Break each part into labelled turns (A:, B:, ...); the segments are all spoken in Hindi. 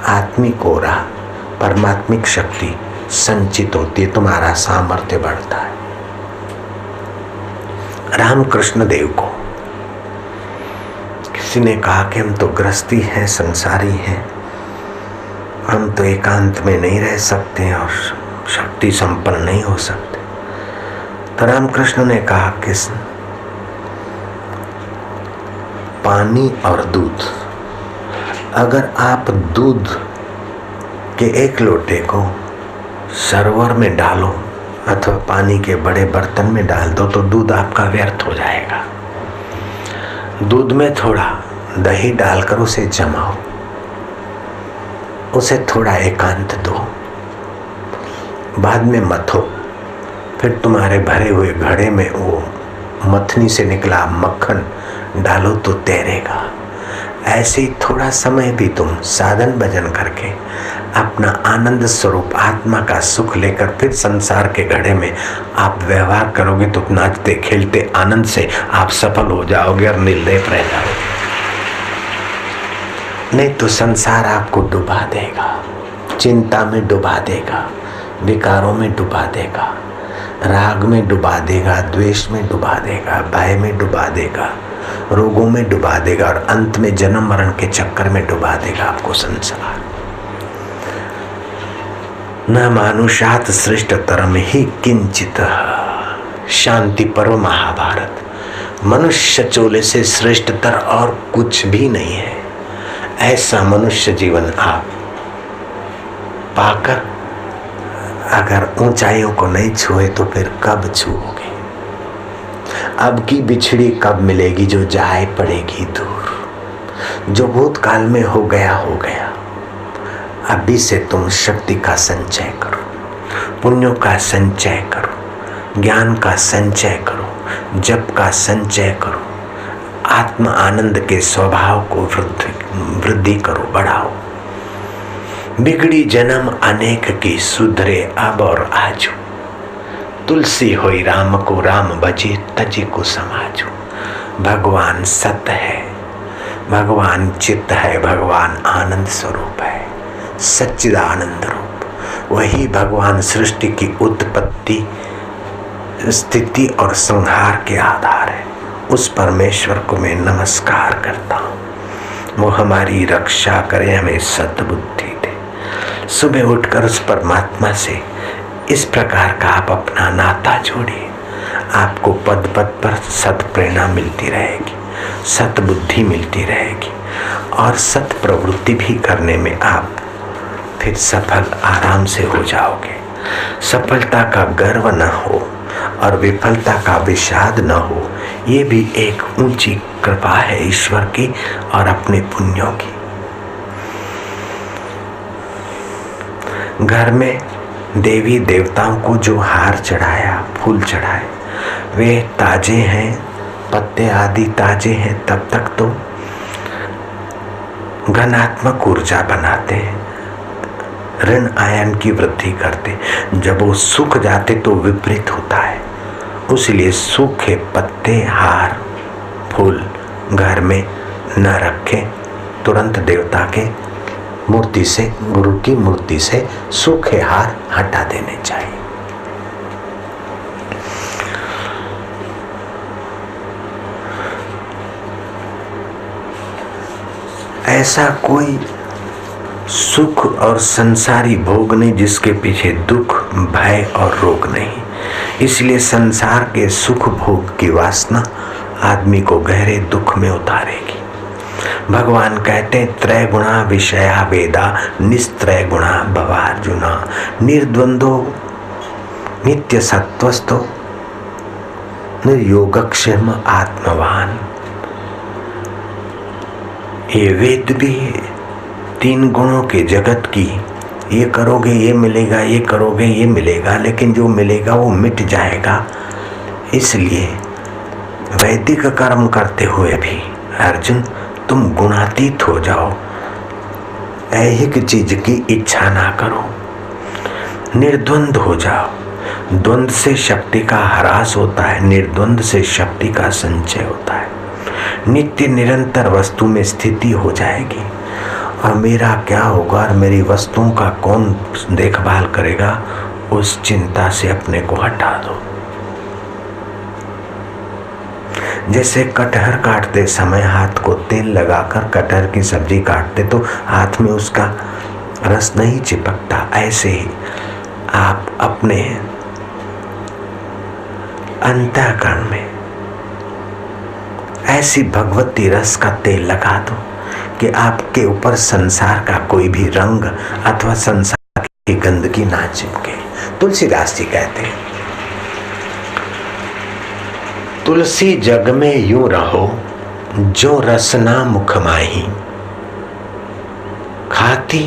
A: आत्मिक ओरा, परमात्मिक शक्ति संचित होती है, तुम्हारा सामर्थ्य बढ़ता है। रामकृष्ण देव को किसी ने कहा कि हम तो गृहस्थी हैं, संसारी हैं, हम तो एकांत में नहीं रह सकते और शक्ति संपन्न नहीं हो सकते। तो रामकृष्ण ने कहा कि पानी और दूध, अगर आप दूध के एक लोटे को सरोवर में डालो अथवा पानी के बड़े बर्तन में डाल दो तो दूध आपका व्यर्थ हो जाएगा। दूध में थोड़ा दही डालकर उसे जमाओ, उसे थोड़ा एकांत दो, बाद में मथो, फिर तुम्हारे भरे हुए घड़े में वो मथनी से निकला मक्खन डालो तो तैरेगा। ऐसे ही थोड़ा समय भी तुम साधन भजन करके अपना आनंद स्वरूप आत्मा का सुख लेकर फिर संसार के घड़े में आप व्यवहार करोगे तो नाचते खेलते आनंद से आप सफल हो जाओगे और निर्लेप रह जाओगे। नहीं तो संसार आपको डुबा देगा, चिंता में डुबा देगा, विकारों में डुबा देगा, राग में डुबा देगा, द्वेष में डुबा देगा, भय में डुबा देगा, रोगों में डुबा देगा और अंत में जन्म मरण के चक्कर में डुबा देगा आपको संसार। न मानुषात श्रेष्ठतरम ही किंचित, शांति पर्व महाभारत। मनुष्य चोले से श्रेष्ठतर और कुछ भी नहीं है। ऐसा मनुष्य जीवन आप पाकर अगर ऊंचाइयों को नहीं छुए तो फिर कब छुओगे? अब की बिछड़ी कब मिलेगी जो जाए पड़ेगी दूर। जो भूतकाल में हो गया हो गया। अभी से तुम शक्ति का संचय करो, पुण्यों का संचय करो, ज्ञान का संचय करो, जप का संचय करो, आत्म आनंद के स्वभाव को वृद्धि करो, बढ़ाओ। बिगड़ी जन्म अनेक की, सुधरे अब और आजू। तुलसी होई राम को, राम बजे तजी को समाजू। भगवान सत्य है, भगवान चित्त है, भगवान आनंद स्वरूप है, सच्चिदानंद रूप। वही भगवान सृष्टि की उत्पत्ति, स्थिति और संहार के आधार है। उस परमेश्वर को मैं नमस्कार करता हूँ। वो हमारी रक्षा करे, हमें सद्बुद्धि दे। सुबह उठकर उस परमात्मा से इस प्रकार का आप अपना नाता जोड़िए। आपको पद पद पर सत प्रेरणा मिलती रहेगी, सत बुद्धि मिलती रहेगी और सत प्रवृत्ति भी करने में आप फिर सफल आराम से हो जाओगे। सफलता का गर्व न हो और विफलता का विषाद न हो, ये भी एक ऊंची कृपा है ईश्वर की और अपने पुण्यों की। घर में देवी देवताओं को जो हार चढ़ाया, फूल चढ़ाए, वे ताजे हैं, पत्ते आदि ताजे हैं, तब तक तो घनात्मक ऊर्जा बनाते हैं, ऋण आयन की वृद्धि करते। जब वो सूख जाते तो विपरीत होता है। उसलिए सूखे पत्ते, हार, फूल घर में न रखें। तुरंत देवता के मूर्ति से, गुरु की मूर्ति से सूखे हार हटा देने चाहिए। ऐसा कोई सुख और संसारी भोग नहीं जिसके पीछे दुख, भय और रोग नहीं। इसलिए संसार के सुख भोग की वासना आदमी को गहरे दुख में उतारेगी। भगवान कहते त्रय गुणा विषया वेदा, निस्त्रय गुणा भवार्जुना, निर्द्वंदो नित्य सत्वस्थो निर्योगक्षेम आत्मवान। ये वेद भी तीन गुणों के जगत की, ये करोगे ये मिलेगा, ये करोगे ये मिलेगा, लेकिन जो मिलेगा वो मिट जाएगा। इसलिए वैदिक कर्म करते हुए भी अर्जुन तुम गुणातीत हो जाओ, ऐहिक चीज की इच्छा ना करो, निर्द्वंद हो जाओ। द्वंद से शक्ति का ह्रास होता है, निर्द्वंद से शक्ति का संचय होता है। नित्य निरंतर वस्तु में स्थिति हो जाएगी और मेरा क्या होगा और मेरी वस्तुओं का कौन देखभाल करेगा, उस चिंता से अपने को हटा दो। जैसे कटहर काटते समय हाथ को तेल लगाकर कटहर की सब्जी काटते तो हाथ में उसका रस नहीं चिपकता, ऐसे ही आप अपने अंतःकरण में ऐसी भगवती रस का तेल लगा दो कि आपके ऊपर संसार का कोई भी रंग अथवा संसार की गंदगी ना चिपके। तुलसीदास जी कहते हैं, तुलसी जग में यूं रहो जो रसना मुख माही, खाती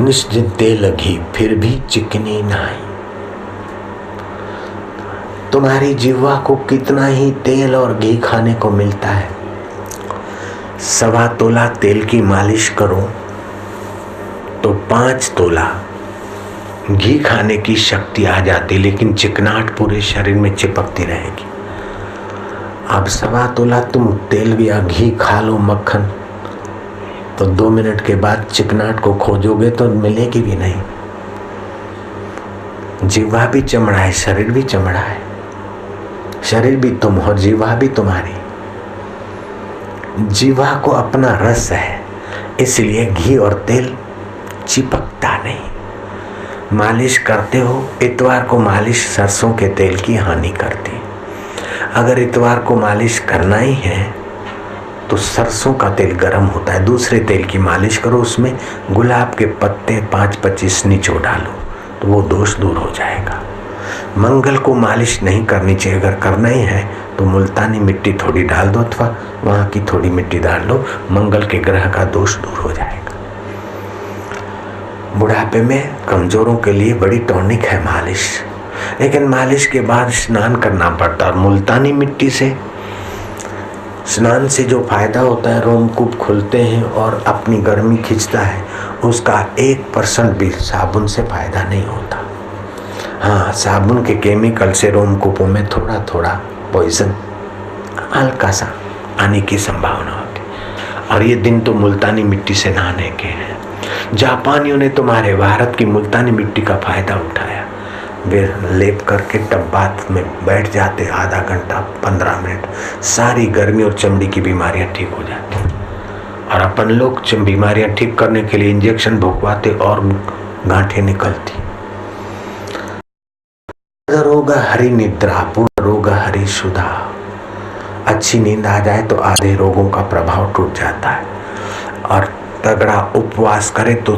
A: निश्चित तेल घी फिर भी चिकनी नाई। तुम्हारी जिह्वा को कितना ही तेल और घी खाने को मिलता है, 1.25 तोला तेल की मालिश करो तो 5 तोला घी खाने की शक्ति आ जाती, लेकिन चिकनाहट पूरे शरीर में चिपकती रहेगी। अब 1.25 तोला तुम तेल या घी खा लो, मक्खन, तो 2 मिनट के बाद चिकनाहट को खोजोगे तो मिलेगी भी नहीं। जिह्वा भी चमड़ा है, शरीर भी चमड़ा है, शरीर भी तुम और जिह्वा भी तुम्हारी। जिह्वा को अपना रस है, इसलिए घी और तेल चिपकता नहीं। मालिश करते हो, इतवार को मालिश सरसों के तेल की हानि करती। अगर इतवार को मालिश करना ही है तो सरसों का तेल गर्म होता है, दूसरे तेल की मालिश करो, उसमें गुलाब के पत्ते 5-25 निचोड़ डालो तो वो दोष दूर हो जाएगा। मंगल को मालिश नहीं करनी चाहिए, अगर करना ही है तो मुल्तानी मिट्टी थोड़ी डाल दो अथवा वहाँ की थोड़ी मिट्टी डाल लो, मंगल के ग्रह का दोष दूर हो जाएगा। बुढ़ापे में कमजोरों के लिए बड़ी टॉनिक है मालिश, लेकिन मालिश के बाद स्नान करना पड़ता है। और मुल्तानी मिट्टी से स्नान से जो फायदा होता है, रोमकूप खुलते हैं और अपनी गर्मी खींचता है, उसका 1% भी साबुन से फायदा नहीं होता। हाँ, साबुन के केमिकल से रोमकूपों में थोड़ा थोड़ा पॉइजन हल्का सा आने की संभावना होती। और ये दिन तो मुल्तानी मिट्टी से नहाने के हैं। जापानियों ने तुम्हारे भारत की मुल्तानी मिट्टी का फायदा उठाया, वे लेप करके टब बाथ में बैठ जाते, आधा घंटा 15 मिनट, सारी गर्मी और चमड़ी की बीमारियां ठीक हो जाती। और अपन लोग बीमारियां ठीक करने के लिए इंजेक्शन भोगवाते और गांठें निकलती। रोग हरि निद्रा, पूर्ण रोग हरि सुधा। अच्छी नींद आ जाए तो आधे रोगों का प्रभाव टूट जाता है। और तगड़ा उपवास करे तो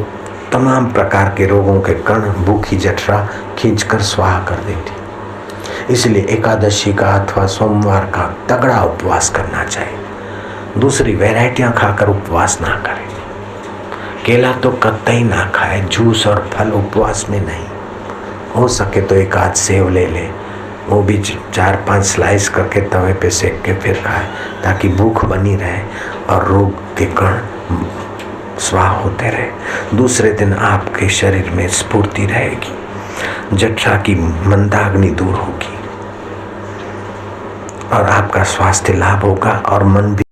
A: तमाम प्रकार के रोगों के कण भूखी जठरा खींचकर स्वाहा कर देती। इसलिए एकादशी का अथवा सोमवार का तगड़ा उपवास करना चाहिए। दूसरी वैरायटियां खाकर उपवास ना करें। केला तो कतई ना खाए, जूस और फल उपवास में नहीं। हो सके तो एक आध सेव ले ले, वो भी 4-5 स्लाइस करके तवे पे सेक के फिर खाए, ताकि भूख बनी रहे और रोग के कण स्वाहा होते रहे। दूसरे दिन आपके शरीर में स्फूर्ति रहेगी, जठरा की मंदाग्नि दूर होगी और आपका स्वास्थ्य लाभ होगा और मन भी